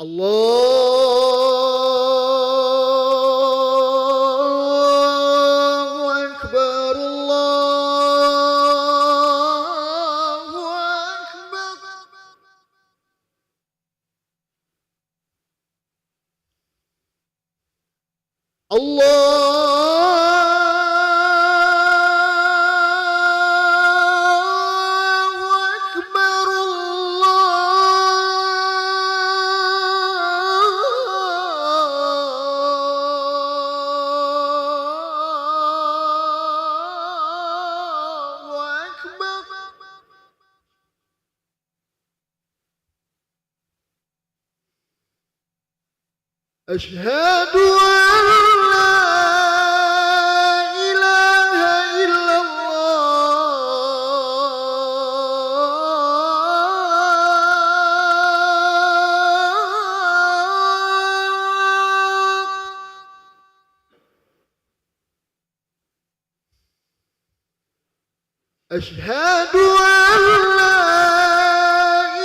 الله أكبر الله أكبر. أشهد أن لا إله إلا الله. أشهد أن لا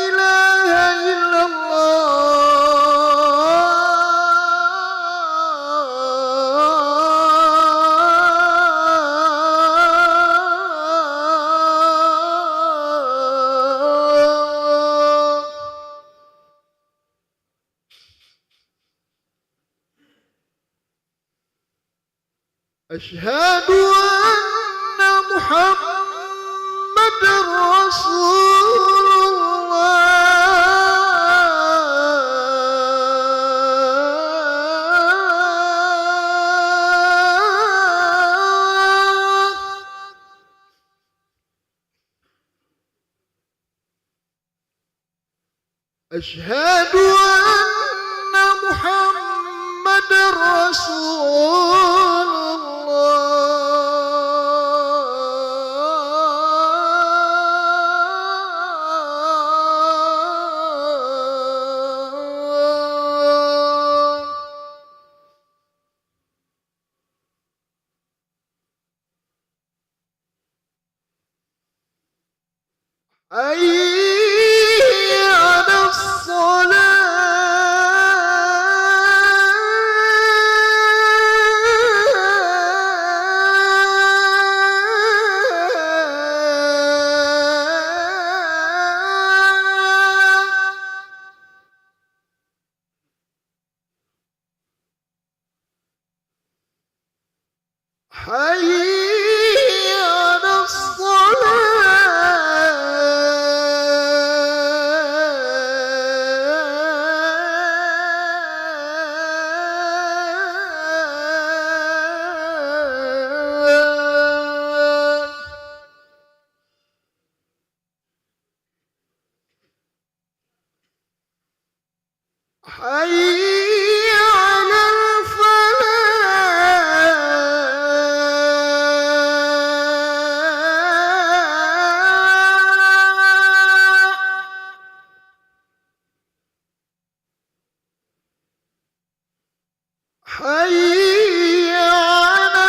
إله إلا الله. أشهد أن محمد رسول الله. أشهد أن محمد رسول الله. حي على الصلاة. حي على الصلاة. حي على الفلاح. حي على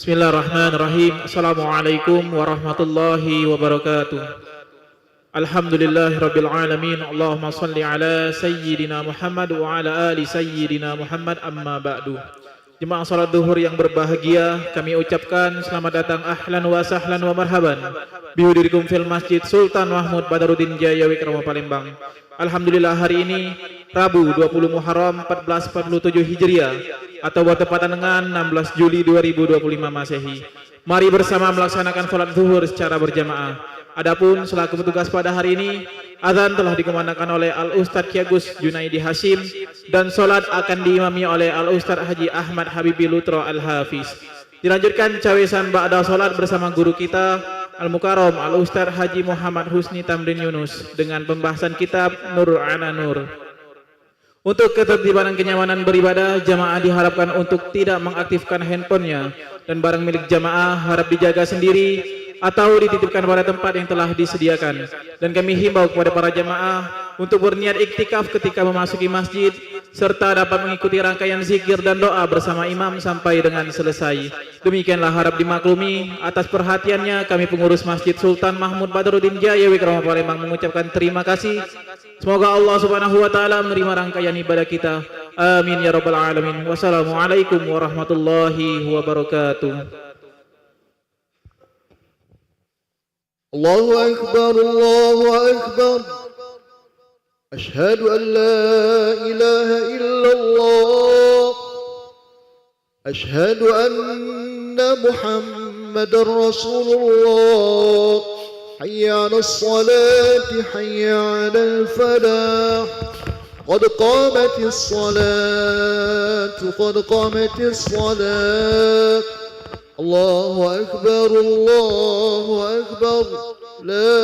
Bismillahirrahmanirrahim. Assalamualaikum warahmatullahi wabarakatuh. Alhamdulillahirabbil alamin. Allahumma shalli ala sayyidina Muhammad wa ala ali sayyidina Muhammad, amma ba'du. Jemaah salat zuhur yang berbahagia, kami ucapkan selamat datang, ahlan wa sahlan wa marhaban bihudurikum fil Masjid Sultan Mahmud Badaruddin Jaya Wikrama Palembang. Alhamdulillah, hari ini Rabu 20 Muharram 1447 Hijriah atau bertepatan dengan 16 Juli 2025 Masehi. Mari bersama melaksanakan salat zuhur secara berjamaah. Adapun selaku petugas pada hari ini, azan telah dikumandangkan oleh Al-Ustadz Ki Agus Junaidi Hashim dan salat akan diimami oleh Al-Ustadz Haji Ahmad Habibi Lutro Al-Hafiz. Dilanjutkan cawesan ba'da salat bersama guru kita Al-Mukarram Al-Ustadz Haji Muhammad Husni Tamrin Yunus dengan pembahasan kitab Nur Ana Nur. Untuk ketertiban dan kenyamanan beribadah, jamaah diharapkan untuk tidak mengaktifkan handphonenya dan barang milik jamaah harap dijaga sendiri atau dititipkan pada tempat yang telah disediakan. Dan kami himbau kepada para jamaah untuk berniat iktikaf ketika memasuki masjid serta dapat mengikuti rangkaian zikir dan doa bersama imam sampai dengan selesai. Demikianlah harap dimaklumi. Atas perhatiannya kami pengurus Masjid Sultan Mahmud Badaruddin Jaya Wikrama Palembang mengucapkan terima kasih. Semoga Allah Subhanahu wa taala menerima rangkaian ibadah kita. Amin ya rabbal alamin. Wassalamualaikum warahmatullahi wabarakatuh. Allahu Akbar, Allahu Akbar. Ashhadu an la ilaha illallah. Ashhadu anna Muhammadar Rasulullah. Hayya 'alas salati, hayya 'alal falah. Qad qamatis salatu, qad qamatis salat. Allahu Akbar, Allahu Akbar. La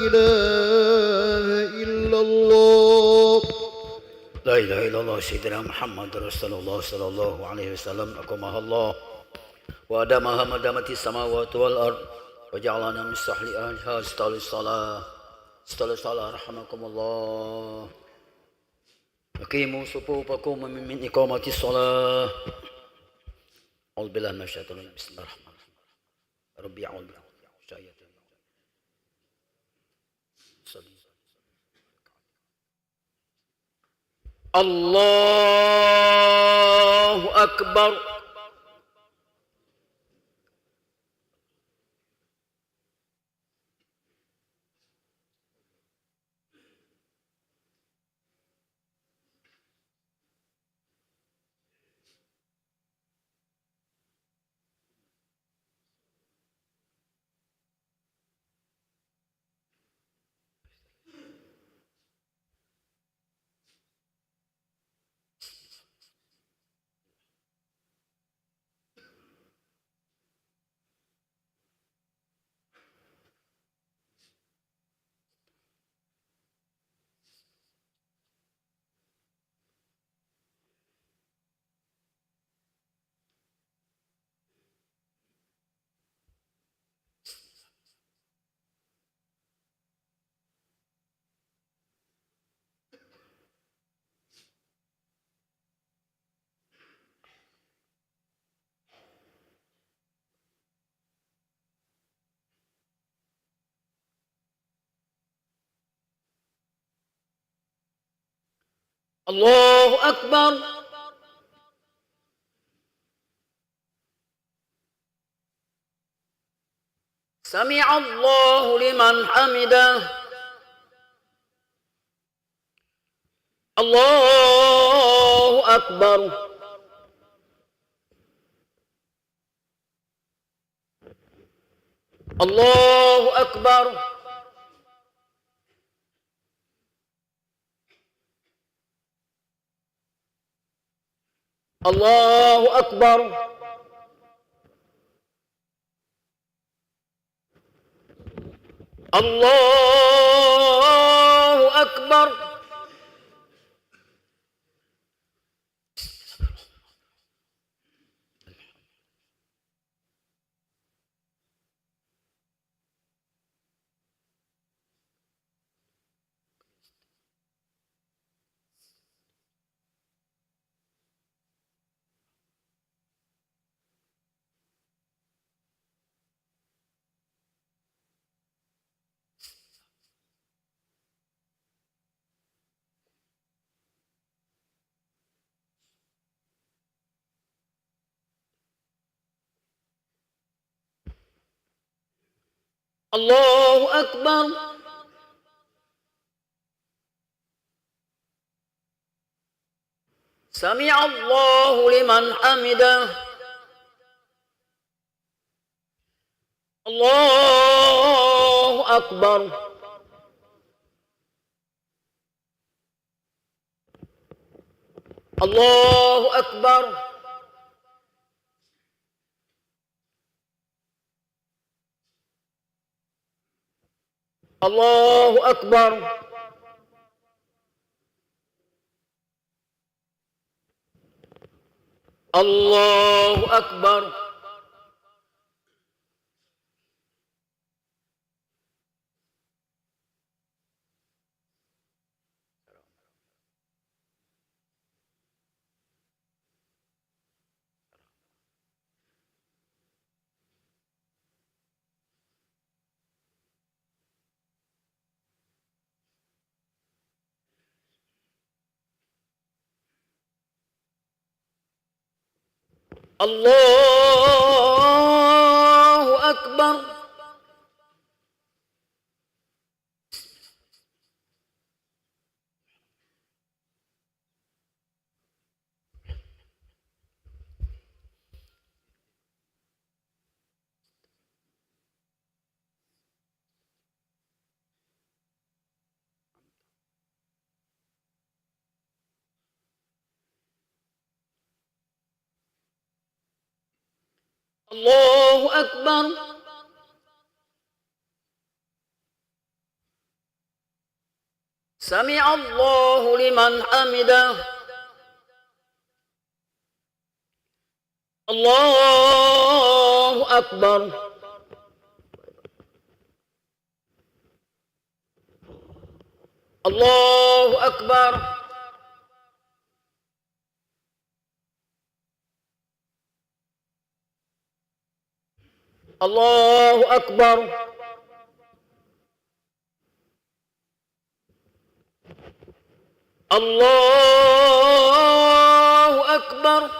ilaha illallah. La ilaha illallah Sayyidina Muhammad Rasulullah sallallahu alaihi wasallam. Akamaha Allah wa adamaha madamati samawati wal ard wa ja'alana min sahli ahliha istalis salah rahimakumullah. Aqimu sufufakum min iqamati salah. A'udzu billahi minasyaitonir rajim. Bismillahirrahmanirrahim. Rabbi a'udzu bika min syaitanir rajim. Allahu Akbar. Allahu Akbar. Sami'a Allahu liman hamidah. Allahu Akbar. Allahu Akbar. Allahu Akbar. Allahu Akbar. الله أكبر سمع الله لمن حمده الله أكبر الله أكبر الله أكبر الله أكبر الله أكبر الله أكبر سمع الله لمن حمده الله أكبر الله أكبر الله أكبر الله أكبر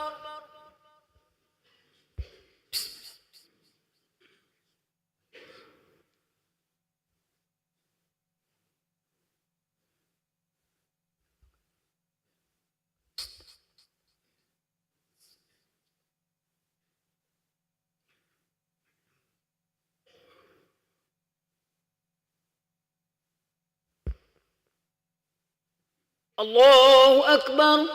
الله أكبر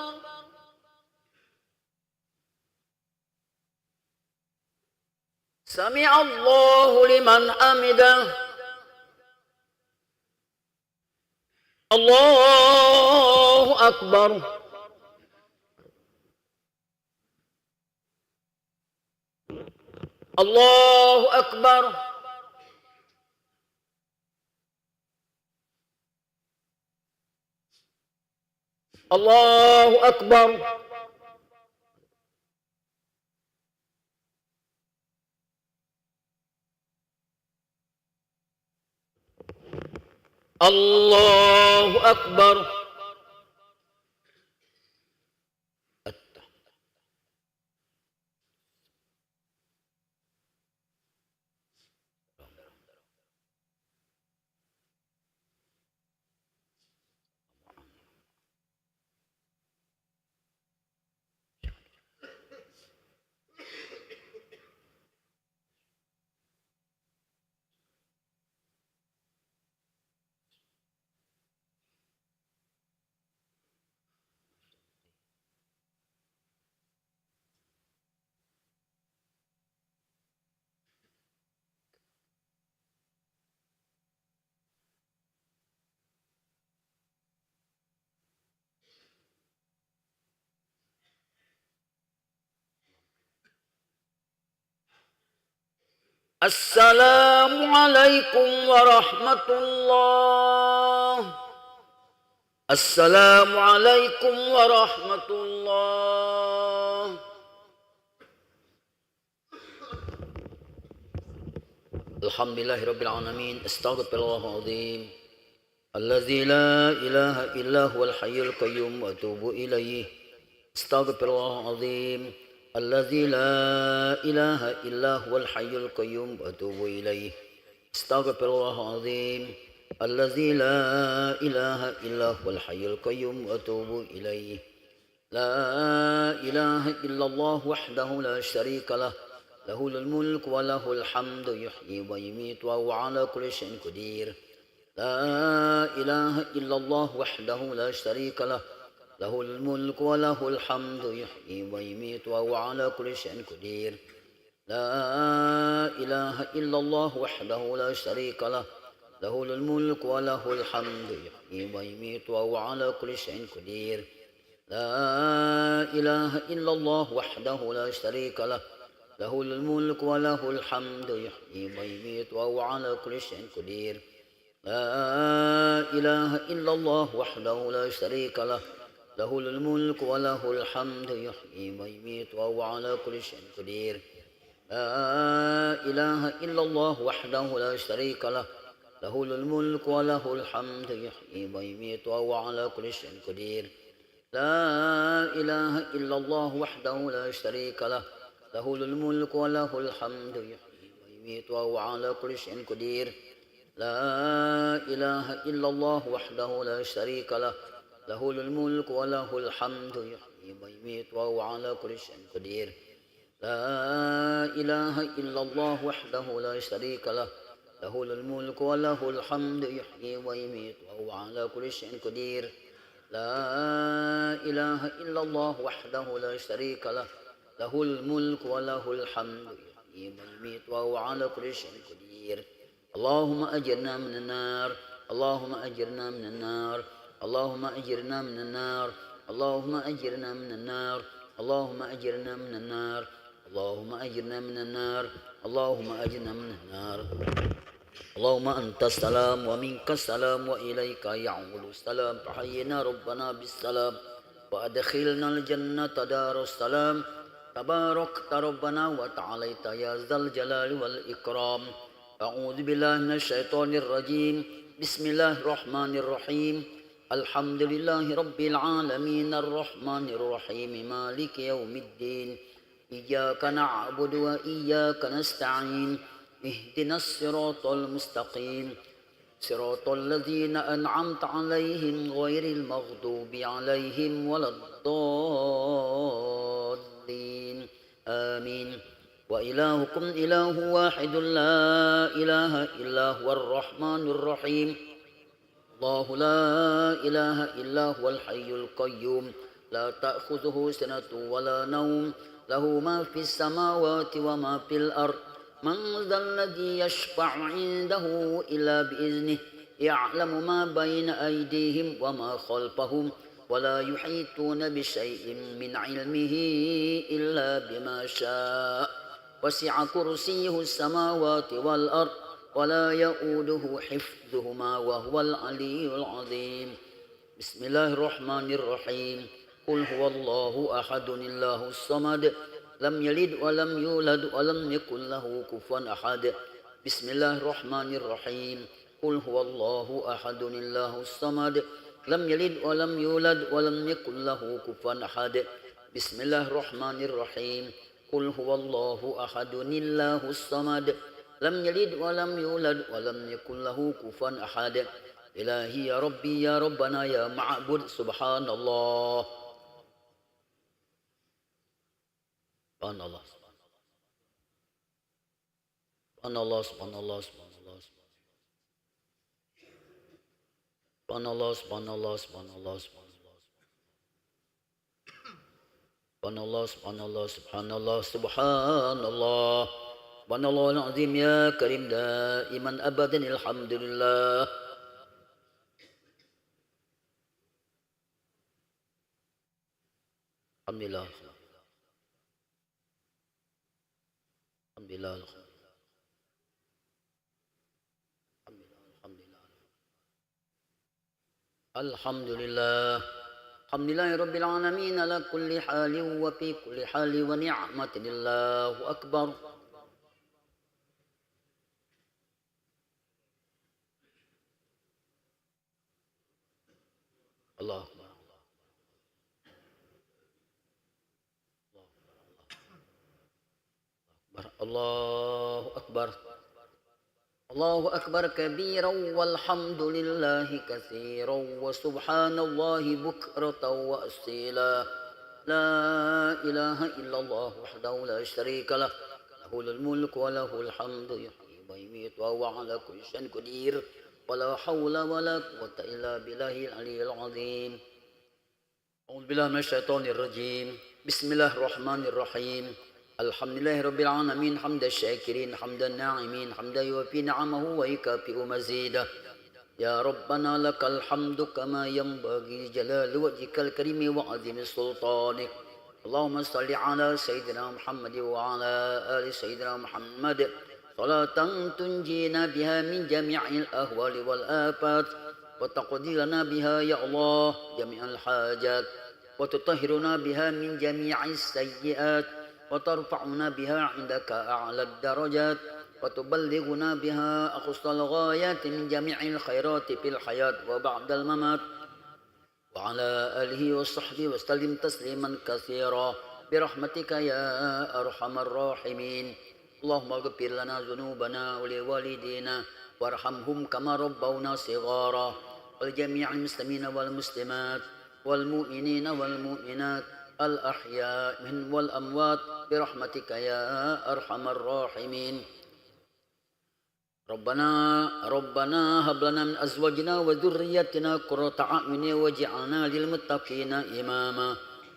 سمع الله لمن حمده الله أكبر الله أكبر الله أكبر الله أكبر السلام عليكم ورحمة الله السلام عليكم ورحمة الله الحمد لله رب العالمين استغفر الله العظيم الذي لا إله إلا هو الحي القيوم وأتوب إليه استغفر الله العظيم الذي لا إله إلا هو الحي القيوم وأتوب إليه استغفر الله العظيم الذي لا إله إلا هو الحي القيوم وأتوب إليه. لا إله إلا الله وحده لا شريك له له الملك وله الحمد يحيي ويميت وهو على كل شيء قدير. لا إله إلا الله وحده لا شريك له له الملك وله الحمد يحيي ويميت وهو على كل شيء قدير. لا إله إلا الله وحده لا شريك له له الملك وله الحمد يحيي ويميت وهو على كل شيء قدير. لا إله إلا الله وحده لا شريك له له الملك وله الحمد يحيي ويميت وهو على كل شيء قدير. لا إله إلا الله وحده لا شريك له له الملك وله الحمد يحيي ويميت وهو على كل شيء قدير. لا إله إلا الله وحده لا شريك له له الملك وله الحمد يحيي ويميت وهو على كل شيء قدير. لا إله إلا الله وحده لا شريك له له الملك وله الحمد يحيي ويميت وهو على كل شيء قدير. لا إله إلا الله وحده لا شريك له له الملك وله الحمد يحيي ويميت وهو على كل شيء قدير. لا إله إلا الله وحده لا شريك له له الملك وله الحمد يحيي ويميت وهو على كل شيء قدير. لا إله إلا الله وحده لا شريك له له الملك وله الحمد يحيي ويميت وهو على كل شيء قدير. اللهم أجرنا من النار اللهم أجرنا من النار اللهم أجرنا من النار اللهم أجرنا من النار اللهم أجرنا من النار اللهم أجرنا من النار اللهم أجرنا من النار. اللهم أنت السلام ومنك السلام وإليك يعود السلام. فحينا ربنا بالسلام وأدخلنا الجنة دار السلام. تباركت ربنا وتعاليت يا ذا الجلال والإكرام. أعوذ بالله من الشيطان الرجيم. بسم الله الرحمن الرحيم. الحمد لله رب العالمين الرحمن الرحيم مالك يوم الدين. إياك نعبد وإياك نستعين. اهدنا الصراط المستقيم صراط الذين أنعمت عليهم غير المغضوب عليهم ولا الضالين آمين. وإلهكم إله واحد لا إله إلا هو الرحمن الرحيم. الله لا إله إلا هو الحي القيوم لا تأخذه سنة ولا نوم له ما في السماوات وما في الأرض. من ذا الذي يشفع عنده إلا بإذنه يعلم ما بين أيديهم وما خلفهم ولا يحيطون بشيء من علمه إلا بما شاء. وسع كرسيه السماوات والأرض ولا يؤوده حفظهما وهو العلي العظيم. بسم الله الرحمن الرحيم. قل هو الله أحد الله الصمد لم يلد ولم يولد ولم يكن له كفوا أحد. بسم الله الرحمن الرحيم. قل هو الله أحد الله الصمد لم يلد ولم يولد ولم يكن له كفوا أحد. بسم الله الرحمن الرحيم. قل هو الله أحد الله الصمد لم يلد ولم يولد ولم يكن له كفوا أحد. إلهي يا ربي يا ربنا يا معبود. سبحان الله سبحان الله سبحان الله سبحان الله سبحان الله سبحان الله سبحان الله سبحان الله سبحان الله سبحان الله سبحان الله سبحان الله سبحان الله العظيم يا كريم دائما أبدا الحمد لله. الحمد لله الحمد لله الحمد لله الحمد لله رب العالمين على كل حال وفي كل حال ونعمة الله أكبر. الله أكبر الله أكبر الله أكبر كبيرا والحمد لله كثيرا وسبحان الله بكرة وأصيلا لا إله إلا الله وحده لا شريك له له الملك وله الحمد يحيي ويميت وهو على كل شيء قدير ولا حول ولا قوة إلا بالله العلي العظيم أعوذ بالله من الشيطان الرجيم بسم الله الرحمن الرحيم الحمد لله رب العالمين حمد الشاكرين حمد الناعمين حمدا يوفي نعمه ويكافئ مزيده يا ربنا لك الحمد كما ينبغي لجلال وجهك الكريم وعظيم سلطانك اللهم صل على سيدنا محمد وعلى آل سيدنا محمد صلاة تنجينا بها من جميع الأهوال والآفات وتقضي لنا بها يا الله جميع الحاجات وتطهرنا بها من جميع السيئات وترفعنا بها عندك أعلى الدرجات وتبلغنا بها أقصى الغايات من جميع الخيرات في الحياة وبعد الممات وعلى آله وصحبه وسلم تسليما كثيرا برحمتك يا أرحم الراحمين اللهم اغفر لنا ذنوبنا ولوالدينا وارحمهم كما ربونا صغارا ولجميع المسلمين والمسلمات والمؤمنين والمؤمنات الأحياء منهم والأموات برحمتك يا أرحم الراحمين ربنا هب لنا من أزواجنا وذريتنا قرة أعين واجعلنا للمتقين إماما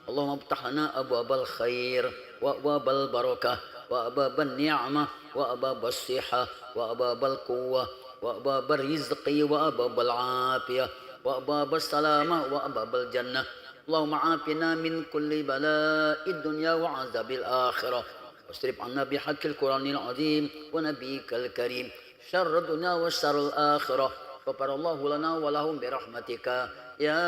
اللهم افتح لنا أبواب الخير وأبواب البركة وأبواب النعمة وأبواب الصحة وأبواب القوة وأبواب الرزق وأبواب العافية وأبواب السلامة وأبواب الجنة اللهم عافنا من كل بلاء الدنيا وعذاب الآخرة واصرف عنا بحق القرآن العظيم ونبيك الكريم شر الدنيا وشر الآخرة غفر الله لنا ولهم برحمتك يا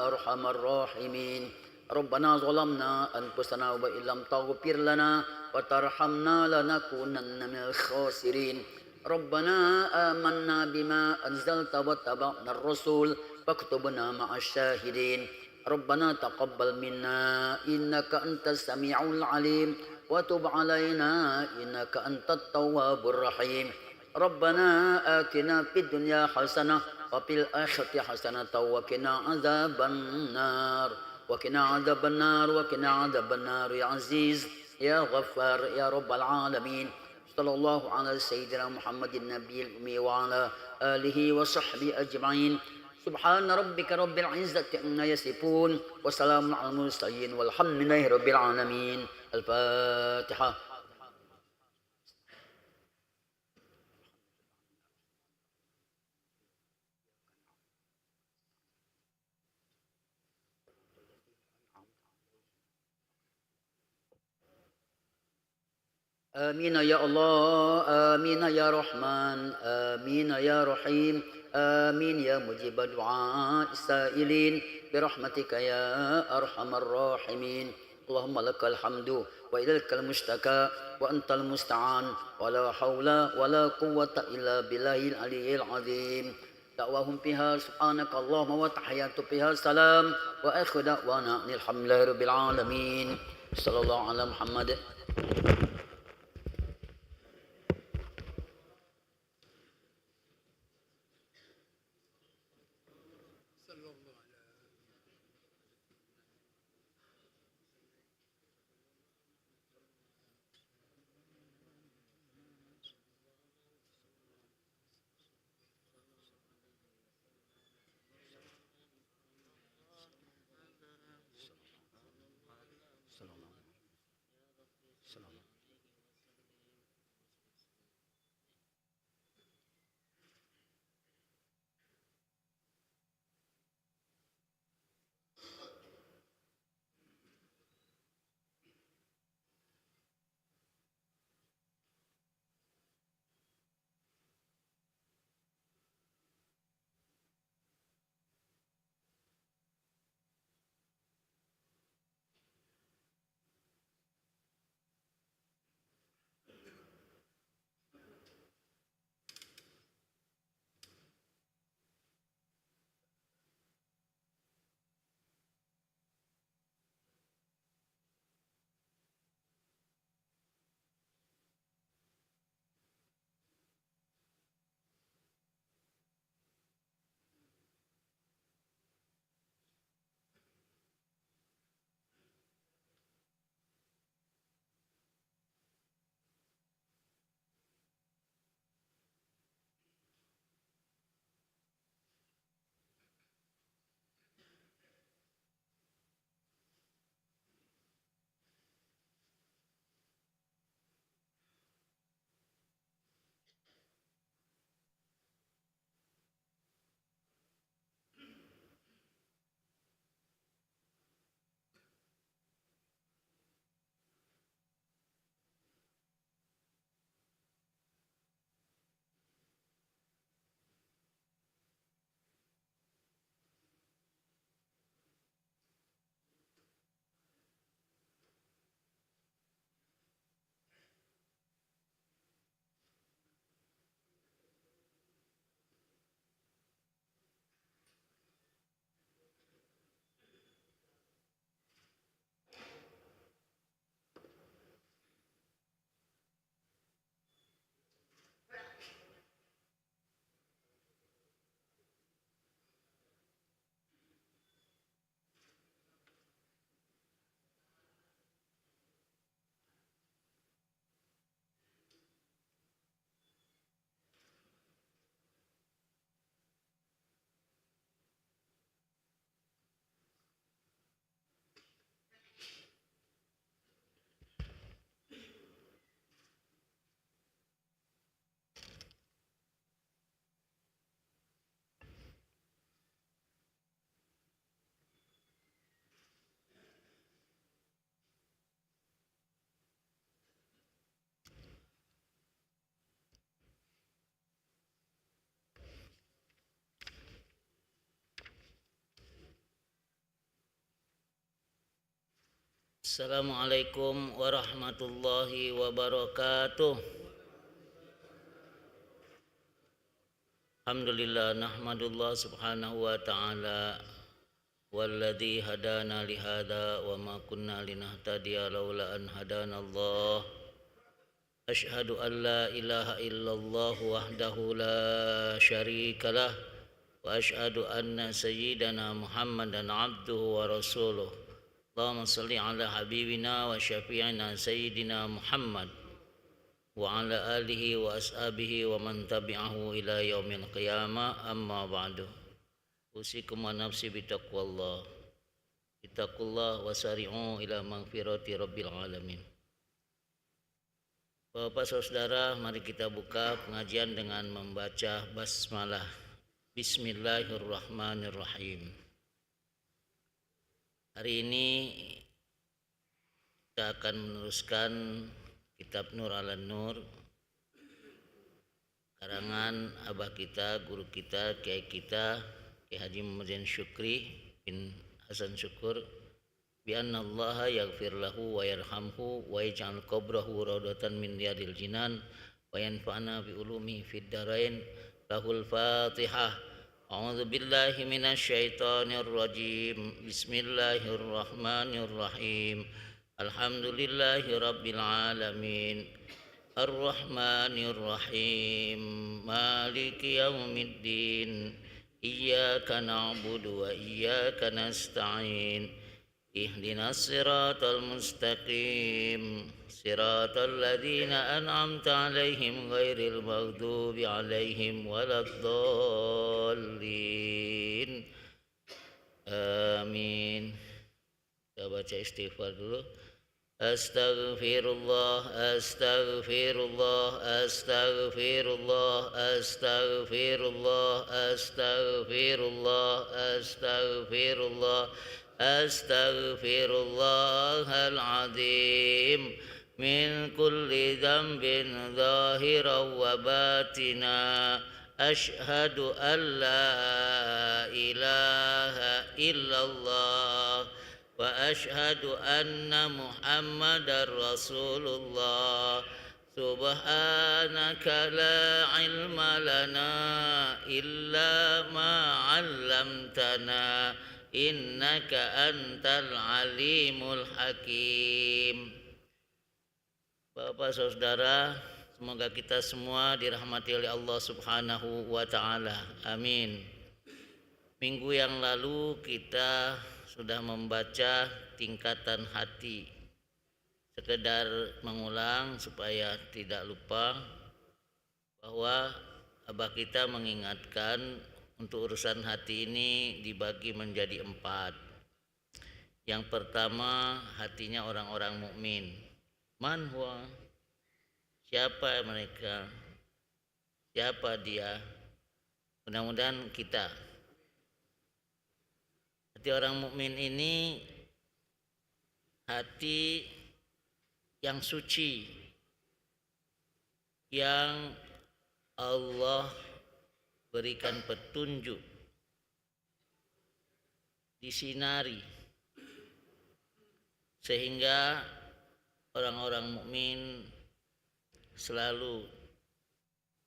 أرحم الراحمين ربنا ظلمنا أنفسنا وإن لم تغفر لنا وترحمنا لنكونن من الخاسرين ربنا آمنا بما أنزلت واتبعنا الرسول فاكتبنا مع الشاهدين ربنا تقبل منا إنك أنت السميع العليم وتب علينا إنك أنت التواب الرحيم ربنا آتنا في الدنيا حسنة وفي الآخرة حسنة وقنا عذاب النار وقنا عذاب النار وقنا عذاب النار يا عزيز يا غفار يا رب العالمين صلى الله على سيدنا محمد النبي الأمي وعلى آله وصحبه أجمعين سبحان ربك رب العزة عما يصفون وسلام على المرسلين والحمد لله رب العالمين الفاتحة آمين يا الله آمين يا رحمن آمين يا رحيم آمين يا مجيب دعاء السائلين برحمتك يا أرحم الراحمين اللهم لك الحمد وإليك المشتكى وأنت المستعان ولا حول ولا قوة إلا بالله العلي العظيم دعواهم فيها سبحانك اللهم وتحيات فيها سلام وآخر دعوانا أن الحمد لله رب العالمين صلى الله على محمد. Assalamualaikum warahmatullahi wabarakatuh. Alhamdulillah nahmadullah subhanahu wa ta'ala walladzi hadana lihada wa ma kunna linahtadiya laula an hadana Allah. Asyhadu an la ilaha illallah wahdahu la syarikalah wa asyhadu anna sayyidana Muhammadan abduhu wa rasuluh. Allahumma salli ala habibina wa syafi'ina sayyidina Muhammad wa ala alihi wa ashabihi wa man tabi'ahu ila yaumil qiyamah, amma ba'du. Usikum wa nafsi bitaqwallah wa sari'u ila maghfirati rabbil alamin. Bapak saudara, mari kita buka pengajian dengan membaca basmalah. Bismillahirrahmanirrahim. Hari ini kita akan meneruskan kitab Nur ala Nur karangan abah kita, guru kita, kiai kita, Kiai Haji Muhammad Syukri bin Hasan Syukur, bi annallaha yaghfir lahu wa yarhamhu wa yaj'al qabrahu raudatan min riyadil jinan wa yanfa'na bi ulumi fid darain. Lahul Fatihah. A'udzu billahi minasy syaithanir rajim. Bismillahirrahmanirrahim. Alhamdulillahi rabbil alamin. Arrahmanir rahim. Maliki yaumiddin. Iyyaka na'budu wa iyyaka nasta'in. Ihdinas siratal mustaqim. Siratal ladzina an'amta 'alaihim ghairil maghdubi 'alaihim waladdallin. Amin. Kita baca istighfar dulu. Astaghfirullah, astaghfirullah, astaghfirullah, astaghfirullah, astaghfirullah, astaghfirullah, astaghfirullahal azim min kulli dhanbin zahiran wa batina. Asyhadu an la ilaha illallah wa asyhadu anna Muhammadar Rasulullah. Subhanaka la ilma lana illa ma 'allamtana innaka antal alimul hakim. Bapak saudara, semoga kita semua dirahmati oleh Allah Subhanahu wa ta'ala. Amin. Minggu yang lalu kita sudah membaca tingkatan hati. Sekedar mengulang supaya tidak lupa bahwa abah kita mengingatkan untuk urusan hati ini dibagi menjadi 4. Yang pertama, hatinya orang-orang mukmin. Man huwa? Siapa mereka? Siapa dia? Mudah-mudahan kita. Hati orang mukmin ini hati yang suci, yang Allah berikan petunjuk, disinari, sehingga orang-orang mukmin selalu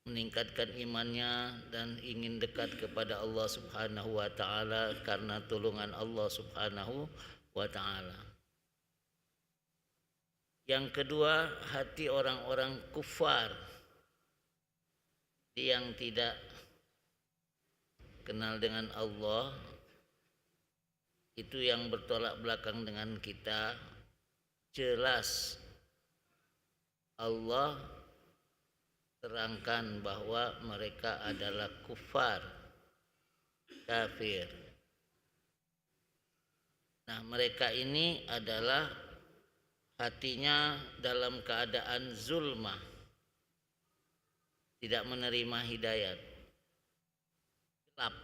meningkatkan imannya dan ingin dekat kepada Allah Subhanahu wa ta'ala karena tolongan Allah Subhanahu wa ta'ala. Yang kedua, hati orang-orang kufar yang tidak kenal dengan Allah, itu yang bertolak belakang dengan kita. Jelas Allah terangkan bahwa mereka adalah kufar, kafir. Nah, mereka ini adalah hatinya dalam keadaan zulmah, tidak menerima hidayat, gelap.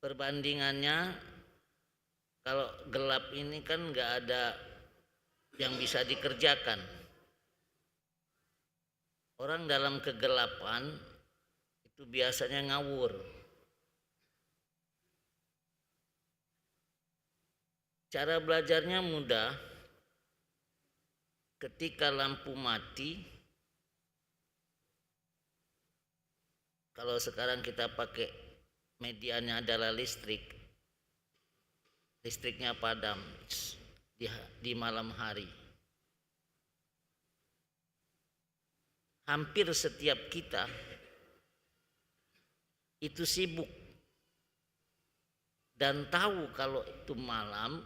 Perbandingannya, kalau gelap ini kan nggak ada yang bisa dikerjakan. Orang dalam kegelapan itu biasanya ngawur. Cara belajarnya mudah. Ketika lampu mati, kalau sekarang kita pakai medianya adalah listrik, listriknya padam di malam hari. Hampir setiap kita itu sibuk dan tahu kalau itu malam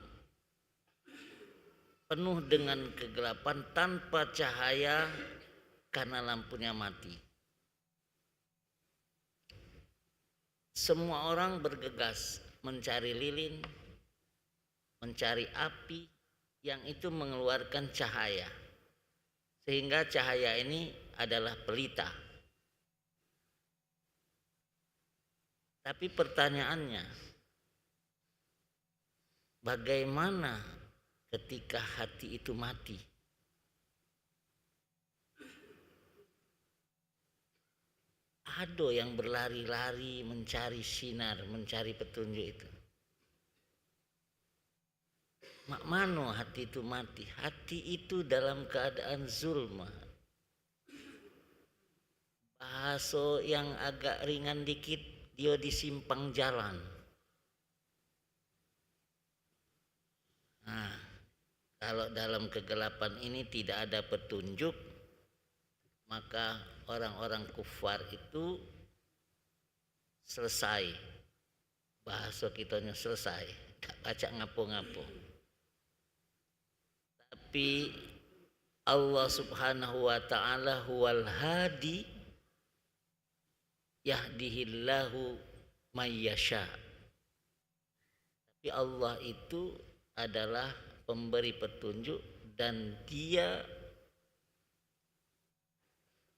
penuh dengan kegelapan tanpa cahaya karena lampunya mati. Semua orang bergegas mencari lilin, mencari api yang itu mengeluarkan cahaya, sehingga cahaya ini adalah pelita. Tapi pertanyaannya, bagaimana ketika hati itu mati? Ada yang berlari-lari mencari sinar, mencari petunjuk itu. Mak mano hati itu mati? Hati itu dalam keadaan zulma. Bahasa yang agak ringan dikit, dia di simpang jalan. Nah, kalau dalam kegelapan ini tidak ada petunjuk, maka orang-orang kufar itu selesai. Bahasa kitanya selesai, gak baca ngapo-ngapo. Tapi Allah Subhanahu wa ta'ala huwal hadi yahdihillahu mayyasha. Tapi Allah itu adalah pemberi petunjuk dan Dia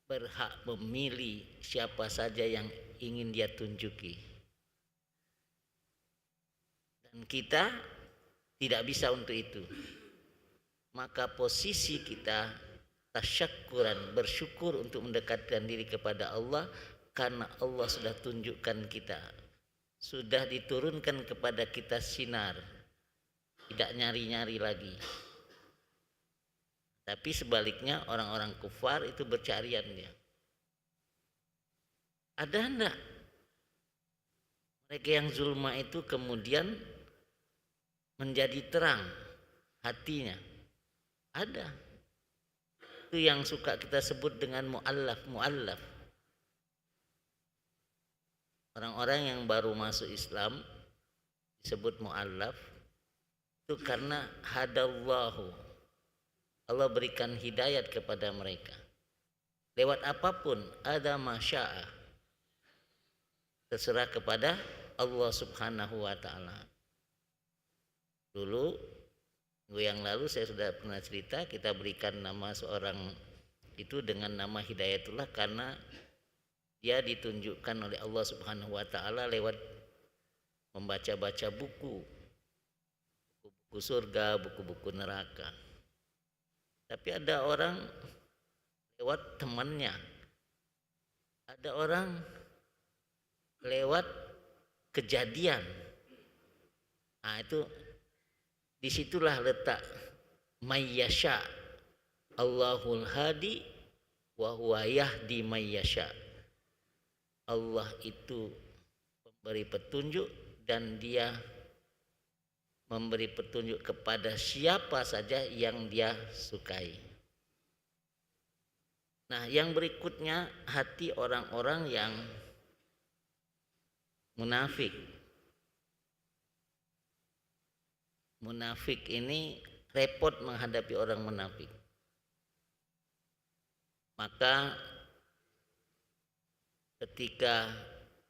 berhak memilih siapa saja yang ingin Dia tunjuki. Dan kita tidak bisa untuk itu. Maka posisi kita tasyakkuran, bersyukur untuk mendekatkan diri kepada Allah, karena Allah sudah tunjukkan kita, sudah diturunkan kepada kita sinar, tidak nyari-nyari lagi. Tapi sebaliknya orang-orang kufar itu bercarian dia. Ada enggak mereka yang zulma itu kemudian menjadi terang hatinya? Ada. Itu yang suka kita sebut dengan mu'allaf. Orang-orang yang baru masuk Islam disebut mu'allaf itu karena hadallahu, Allah berikan hidayat kepada mereka lewat apapun, ada masya'a, terserah kepada Allah Subhanahu wa ta'ala. Dulu minggu yang lalu saya sudah pernah cerita, kita berikan nama seorang itu dengan nama Hidayatullah karena dia ditunjukkan oleh Allah Subhanahu wa ta'ala lewat membaca-baca buku surga, buku-buku neraka. Tapi ada orang lewat temannya, ada orang lewat kejadian. Nah itu disitulah letak mayyasha, Allahul hadi wa huwa yahdi mayyasha. Allah itu memberi petunjuk dan Dia memberi petunjuk kepada siapa saja yang Dia sukai. Nah, yang berikutnya hati orang-orang yang munafik. Munafik ini repot menghadapi orang munafik. Maka ketika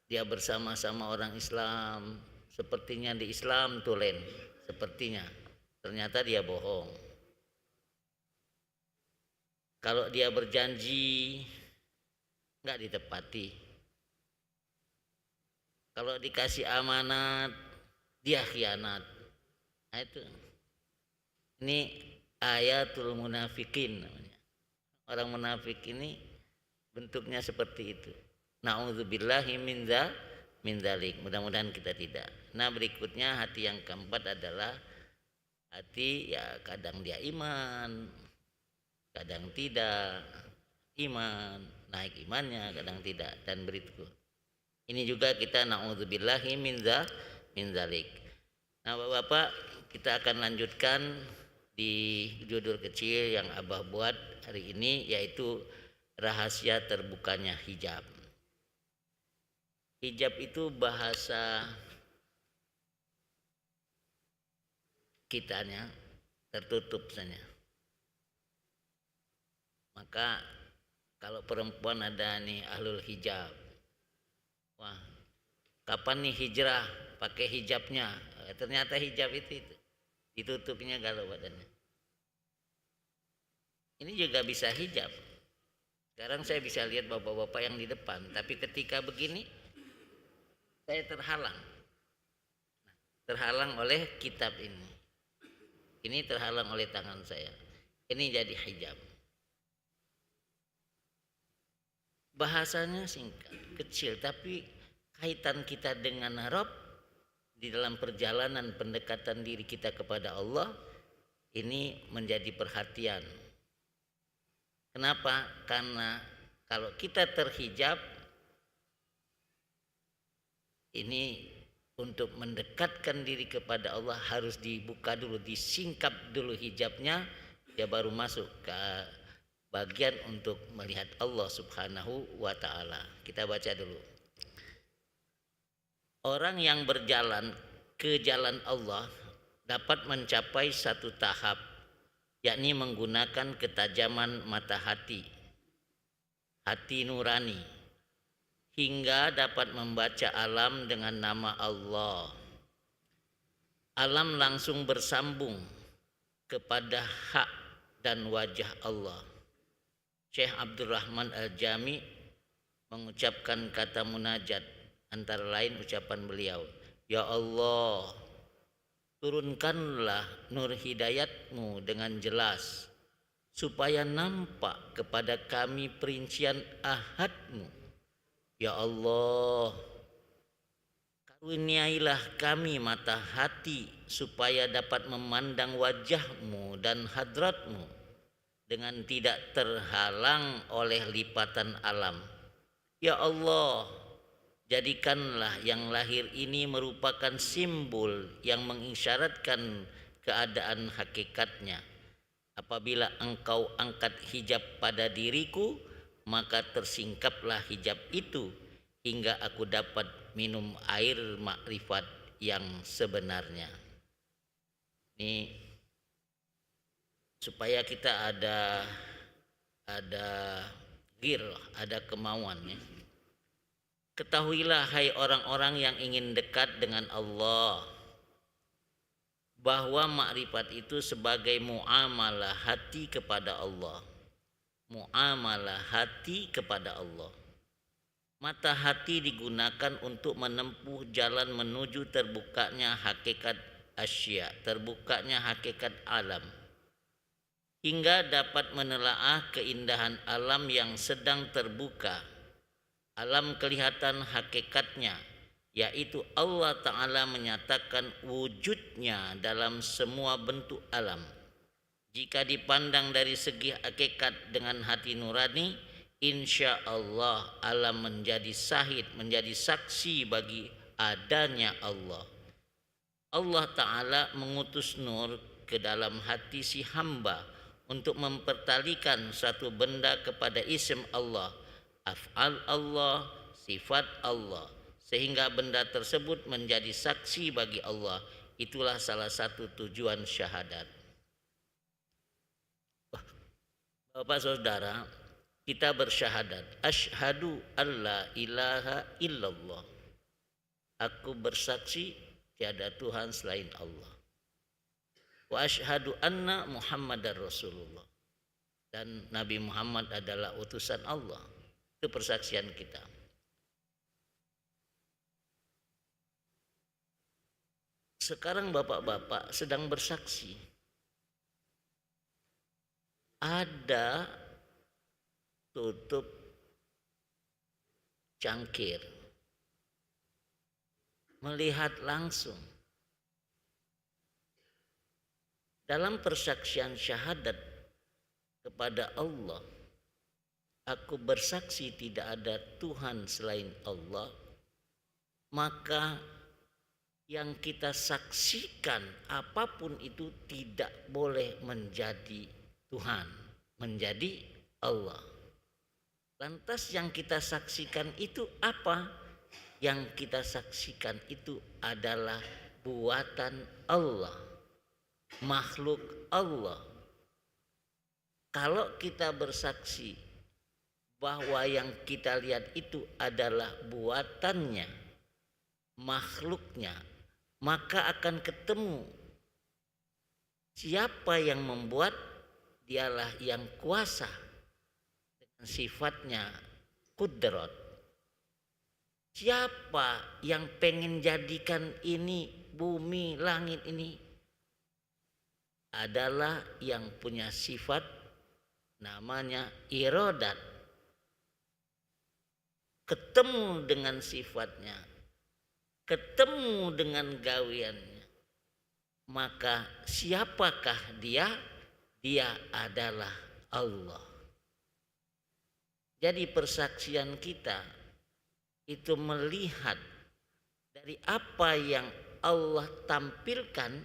dia bersama-sama orang Islam, sepertinya di Islam tulen, sepertinya ternyata dia bohong. Kalau dia berjanji nggak ditepati. Kalau dikasih amanat dia khianat. Nah, itu ini ayatul munafikin namanya. Orang munafik ini bentuknya seperti itu. Na'udzubillahi min dzalik. Mudah-mudahan kita tidak. Nah, berikutnya hati yang keempat adalah hati ya kadang dia iman, kadang tidak iman, naik imannya, kadang tidak, dan berikut. Ini juga kita na'udzubillahi min zalik. Nah Bapak, kita akan lanjutkan di judul kecil yang Abah buat hari ini, yaitu rahasia terbukanya hijab. Hijab itu bahasa kitanya tertutup saja. Maka kalau perempuan ada nih ahlul hijab, wah kapan nih hijrah pakai hijabnya? Ternyata hijab itu ditutupnya kalau badannya. Ini juga bisa hijab. Sekarang saya bisa lihat bapak-bapak yang di depan, tapi ketika begini saya terhalang oleh kitab ini. Ini terhalang oleh tangan saya. Ini jadi hijab. Bahasanya singkat, kecil, tapi kaitan kita dengan Rabb di dalam perjalanan pendekatan diri kita kepada Allah ini menjadi perhatian. Kenapa? Karena kalau kita terhijab, ini untuk mendekatkan diri kepada Allah harus dibuka dulu, disingkap dulu hijabnya, dia baru masuk ke bagian untuk melihat Allah Subhanahu wa ta'ala. Kita baca dulu. Orang yang berjalan ke jalan Allah dapat mencapai satu tahap, yakni menggunakan ketajaman mata hati nurani, hingga dapat membaca alam dengan nama Allah. Alam langsung bersambung kepada hak dan wajah Allah. Syekh Abdurrahman Al-Jami mengucapkan kata munajat, antara lain ucapan beliau, Ya Allah, turunkanlah nur hidayatmu dengan jelas, supaya nampak kepada kami perincian ahadmu. Ya Allah, karuniailah kami mata hati, supaya dapat memandang wajahmu dan hadratmu dengan tidak terhalang oleh lipatan alam. Ya Allah, jadikanlah yang lahir ini merupakan simbol yang mengisyaratkan keadaan hakikatnya. Apabila engkau angkat hijab pada diriku, maka tersingkaplah hijab itu hingga aku dapat minum air makrifat yang sebenarnya. Ini supaya kita ada ada kemauan ya. Ketahuilah hai orang-orang yang ingin dekat dengan Allah, bahwa makrifat itu sebagai muamalah hati kepada Allah. Muamalah hati kepada Allah. Mata hati digunakan untuk menempuh jalan menuju terbukanya hakikat asya, terbukanya hakikat alam, hingga dapat menelaah keindahan alam yang sedang terbuka. Alam kelihatan hakikatnya, yaitu Allah Ta'ala menyatakan wujudnya dalam semua bentuk alam. Jika dipandang dari segi hakikat dengan hati nurani, insya Allah alam menjadi sahid, menjadi saksi bagi adanya Allah. Allah Ta'ala mengutus nur ke dalam hati si hamba untuk mempertalikan satu benda kepada isim Allah, af'al Allah, sifat Allah, sehingga benda tersebut menjadi saksi bagi Allah. Itulah salah satu tujuan syahadat. Bapak saudara, kita bersyahadat, asyhadu alla ilaha illallah, aku bersaksi tiada Tuhan selain Allah, wa asyhadu anna Muhammadar Rasulullah, dan Nabi Muhammad adalah utusan Allah. Itu persaksian kita. Sekarang bapak-bapak sedang bersaksi. Ada tutup cangkir, melihat langsung. dalam persaksian syahadat kepada Allah, aku bersaksi tidak ada Tuhan selain Allah, maka yang kita saksikan apapun itu tidak boleh menjadi Tuhan, menjadi Allah. Lantas yang kita saksikan itu apa? Yang kita saksikan itu adalah buatan Allah, makhluk Allah. Kalau kita bersaksi bahwa yang kita lihat itu adalah buatannya, makhluknya, maka akan ketemu siapa yang membuat, dialah yang kuasa dengan sifatnya kudrat. Siapa yang pengen jadikan ini bumi, langit ini adalah yang punya sifat namanya iradat. Ketemu dengan sifatnya, ketemu dengan gawiannya, maka siapakah dia? Dia adalah Allah. Jadi persaksian kita itu melihat dari apa yang Allah tampilkan,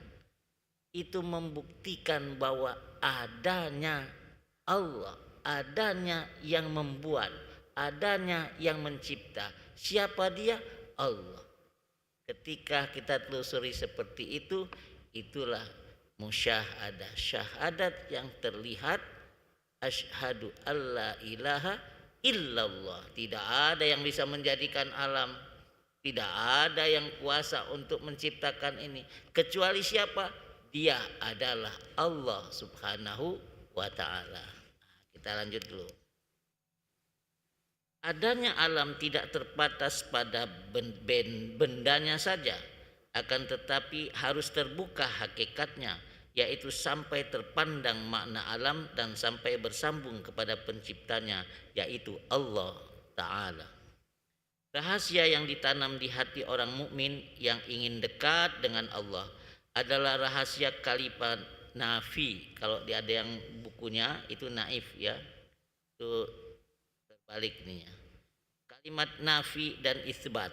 itu membuktikan bahwa adanya Allah, adanya yang membuat, adanya yang mencipta. Siapa dia? Allah. Ketika kita telusuri seperti itu, itulah musyahadah, syahadat yang terlihat. Asyhadu alla ilaha illallah. Tidak ada yang bisa menjadikan alam, tidak ada yang kuasa untuk menciptakan ini kecuali siapa? Dia adalah Allah subhanahu wa ta'ala. Kita lanjut dulu. Adanya alam tidak terbatas pada bendanya saja, akan tetapi harus terbuka hakikatnya, yaitu sampai terpandang makna alam dan sampai bersambung kepada penciptanya, yaitu Allah Ta'ala. Rahasia yang ditanam di hati orang mukmin yang ingin dekat dengan Allah adalah rahasia kalimat nafi. Kalau ada yang bukunya itu naif ya, itu terbalik nih ya. Kalimat nafi dan isbat.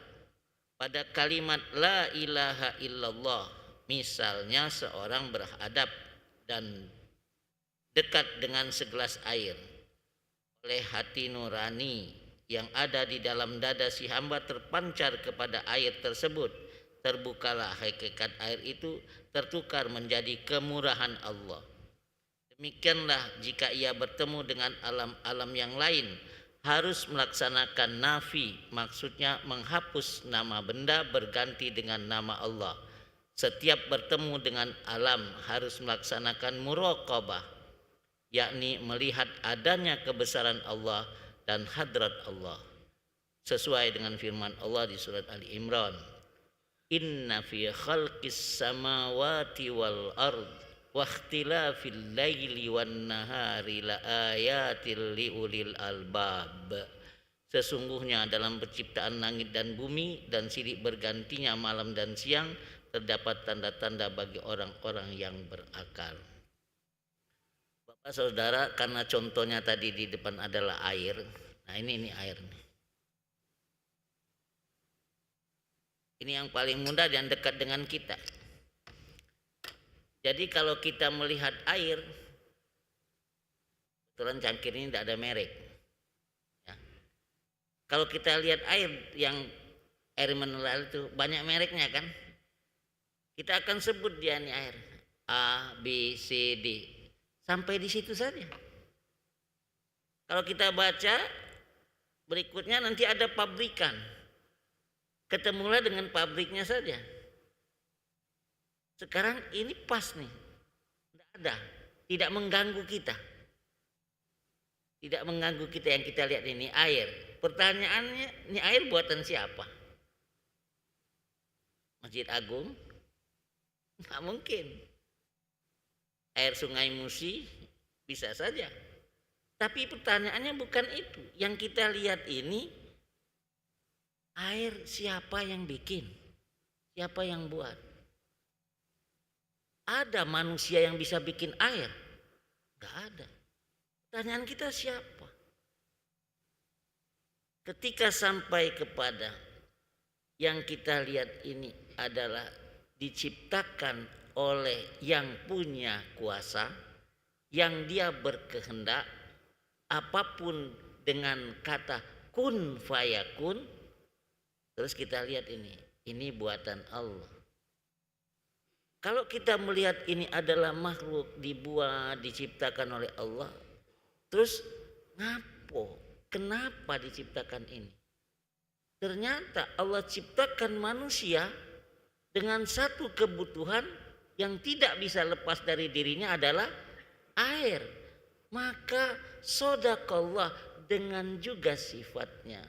Pada kalimat la ilaha illallah, misalnya seorang berhadap dan dekat dengan segelas air, oleh hati nurani yang ada di dalam dada si hamba terpancar kepada air tersebut, terbukalah hakikat air itu, tertukar menjadi kemurahan Allah. Demikianlah jika ia bertemu dengan alam-alam yang lain, harus melaksanakan nafi, maksudnya menghapus nama benda berganti dengan nama Allah. Setiap bertemu dengan alam harus melaksanakan muraqabah, yakni melihat adanya kebesaran Allah dan hadrat Allah, sesuai dengan firman Allah di surat Ali Imran, inna fi khalqis samawati wal ard wa ikhtilafil laili wan nahari la ayatil liulil albab. Sesungguhnya dalam penciptaan langit dan bumi dan silih bergantinya malam dan siang terdapat tanda-tanda bagi orang-orang yang berakal. Bapak saudara, karena contohnya tadi di depan adalah air. Nah ini air nih. Ini yang paling mudah dan dekat dengan kita. Jadi kalau kita melihat air, kebetulan cangkir ini tidak ada merek ya. Kalau kita lihat air yang air mineral itu banyak mereknya kan, kita akan sebut dia ini air A, B, C, D, sampai di situ saja. Kalau kita baca berikutnya nanti ada pabrikan, ketemulah dengan pabriknya saja. Sekarang ini pas nih, tidak ada, tidak mengganggu kita. Tidak mengganggu kita, yang kita lihat ini air. Pertanyaannya, ini air buatan siapa? Masjid Agung? Nggak mungkin. Air Sungai Musi bisa saja. Tapi pertanyaannya bukan itu. Yang kita lihat ini, air siapa yang bikin? Siapa yang buat? ada manusia yang bisa bikin air? Gak ada. Pertanyaan kita siapa? Ketika sampai kepada yang kita lihat ini adalah diciptakan oleh yang punya kuasa, yang dia berkehendak, apapun dengan kata kun fayakun. Terus kita lihat ini buatan Allah. Kalau kita melihat ini adalah makhluk dibuat, diciptakan oleh Allah, terus kenapa diciptakan ini? Ternyata Allah ciptakan manusia dengan satu kebutuhan yang tidak bisa lepas dari dirinya adalah air. Maka sodakallah dengan juga sifatnya,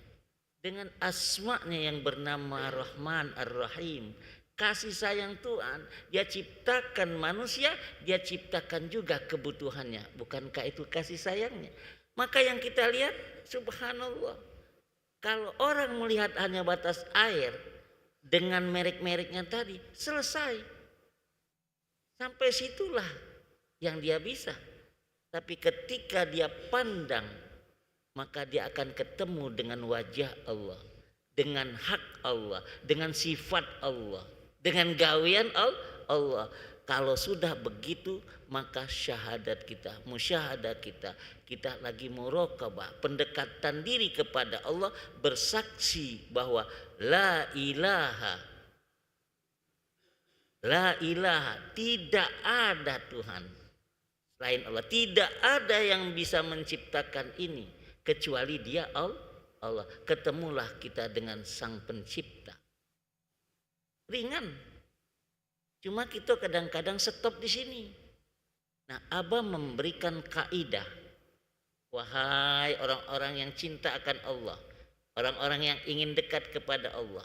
dengan asma'nya yang bernama Rahman Ar-Rahim, kasih sayang Tuhan, dia ciptakan manusia, dia ciptakan juga kebutuhannya. Bukankah itu kasih sayangnya? Maka yang kita lihat, subhanallah, kalau orang melihat hanya batas air dengan merek-mereknya tadi, selesai. Sampai situlah yang dia bisa. Tapi ketika dia pandang, maka dia akan ketemu dengan wajah Allah, dengan hak Allah, dengan sifat Allah, dengan gawean Allah. Kalau sudah begitu, maka syahadat kita, musyahadah kita lagi muraqabah, pendekatan diri kepada Allah, bersaksi bahwa la ilaha, tidak ada Tuhan selain Allah, tidak ada yang bisa menciptakan ini kecuali Dia Allah. Ketemulah kita dengan Sang Pencipta. Ringan. Cuma kita kadang-kadang stop di sini. Nah, Abah memberikan kaidah. Wahai orang-orang yang cinta akan Allah, orang-orang yang ingin dekat kepada Allah,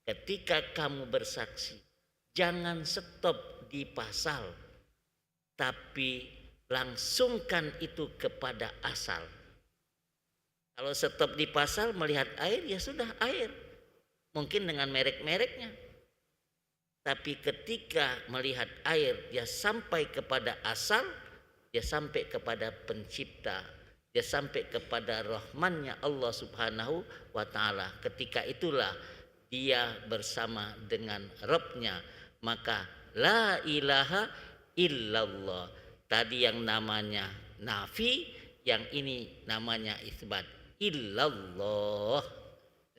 ketika kamu bersaksi, jangan stop di pasal, tapi langsungkan itu kepada asal. Kalau stop di pasal melihat air, ya sudah air. Mungkin dengan merek-mereknya. Tapi ketika melihat air, dia sampai kepada asal, dia sampai kepada pencipta, dia sampai kepada rahmannya Allah subhanahu wa ta'ala. Ketika itulah dia bersama dengan Rabbnya. Maka la ilaha illallah. Tadi yang namanya nafi, yang ini namanya isbat. Illallah.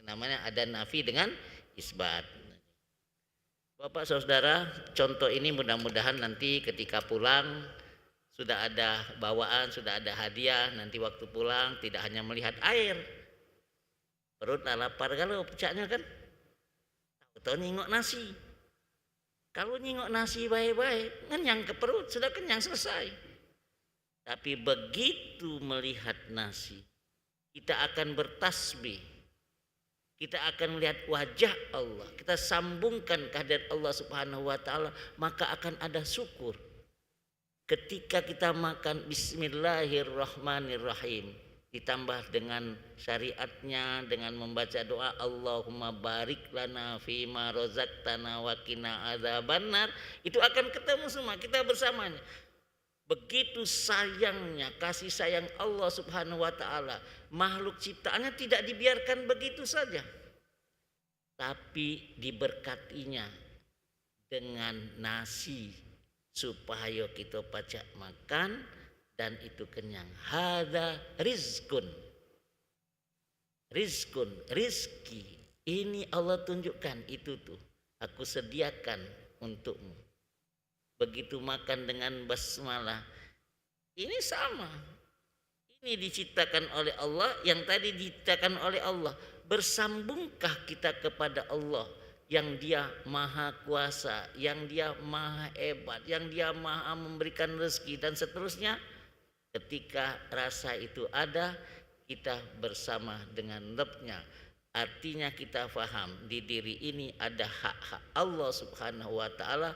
Namanya ada nafi dengan isbat. Bapak saudara, contoh ini mudah-mudahan nanti ketika pulang sudah ada bawaan, sudah ada hadiah. Nanti waktu pulang tidak hanya melihat air, perut lapar kalau pecahnya kan, atau nyingok nasi. Kalau nyingok nasi baik-baik, ngenyang ke perut, sudah kenyang, selesai. Tapi begitu melihat nasi, kita akan bertasbih. Kita akan melihat wajah Allah, kita sambungkan kehadirat Allah subhanahu wa ta'ala, maka akan ada syukur. Ketika kita makan bismillahirrahmanirrahim, ditambah dengan syariatnya, dengan membaca doa Allahumma barik lana fima rozaqtana wa qina adzabannar, itu akan ketemu semua, kita bersamanya. Begitu sayangnya, kasih sayang Allah subhanahu wa ta'ala, makhluk ciptaannya tidak dibiarkan begitu saja, tapi diberkatinya dengan nasi supaya kita pacak makan dan itu kenyang. Hada rizkun, rizki. Ini Allah tunjukkan, itu tuh aku sediakan untukmu. Begitu makan dengan basmalah, ini sama. Ini diciptakan oleh Allah, yang tadi diciptakan oleh Allah. Bersambungkah kita kepada Allah yang Dia maha kuasa, yang Dia maha hebat, yang Dia maha memberikan rezeki dan seterusnya? Ketika rasa itu ada, kita bersama dengan Rabb-Nya. Artinya kita faham di diri ini ada hak-hak Allah subhanahu wa ta'ala.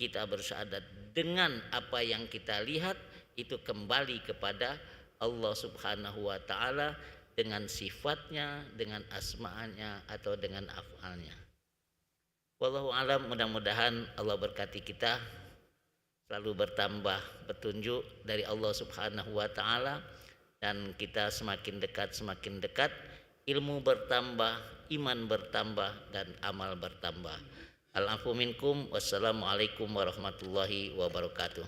Kita bersyahadat dengan apa yang kita lihat itu kembali kepada Allah subhanahu wa ta'ala, dengan sifatnya, dengan asma'nya atau dengan af'alnya. Wallahu alam, mudah-mudahan Allah berkati kita. selalu bertambah petunjuk dari Allah Subhanahu wa taala, dan kita semakin dekat, ilmu bertambah, iman bertambah, dan amal bertambah. Al-afu minkum, wassalamualaikum warahmatullahi wabarakatuh.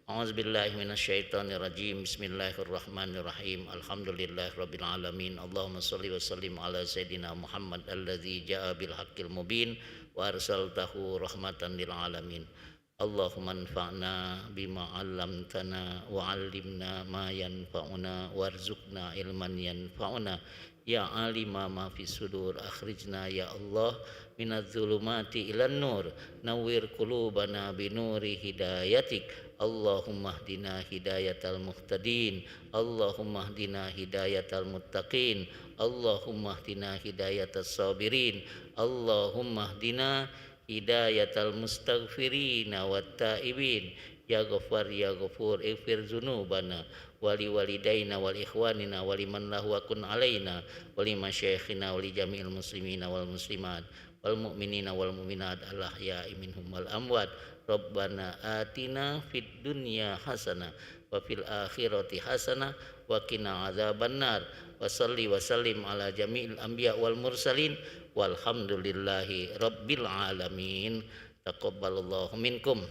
A'udzubillahi minasyaitonirrajim. Bismillahirrahmanirrahim. Alhamdulillahirabbil alamin. Allahumma shalli wa sallim ala sayidina Muhammad alladzi jaa bil haqqil mubin wa arsaltahu rahmatan lil alamin. Allahumma anfa'na bima 'allamtana wa 'allimna ma yanfa'una warzuqna ilman yanfa'una ya alima ma fis sudur akhrijna ya Allah minadz zulumati ilan nur nawwir qulubana binuri hidayatik. Allahumma hdina hidayatal muhtadin, Allahumma hdina hidayatal muttaqin, Allahumma hdina hidayatas sabirin, Allahumma hdina hidayatal mustaghfirina wat taibin. Ya Ghaffar ya Ghafur ighfir dzunubana wali walidaina wal ikhwanina waliman lahu akun alaina wali masyayikhina wali jami'il muslimina wal muslimat wal mu'minina wal mu'minat al ahya'i minhum wal amwat. Rabbana atina fid dunya hasanah wa fil akhirati hasanah wa qina adzabannar. Wa shalli wa sallim ala jami'il anbiya wal mursalin walhamdulillahi rabbil alamin. Taqabbalallahu minkum.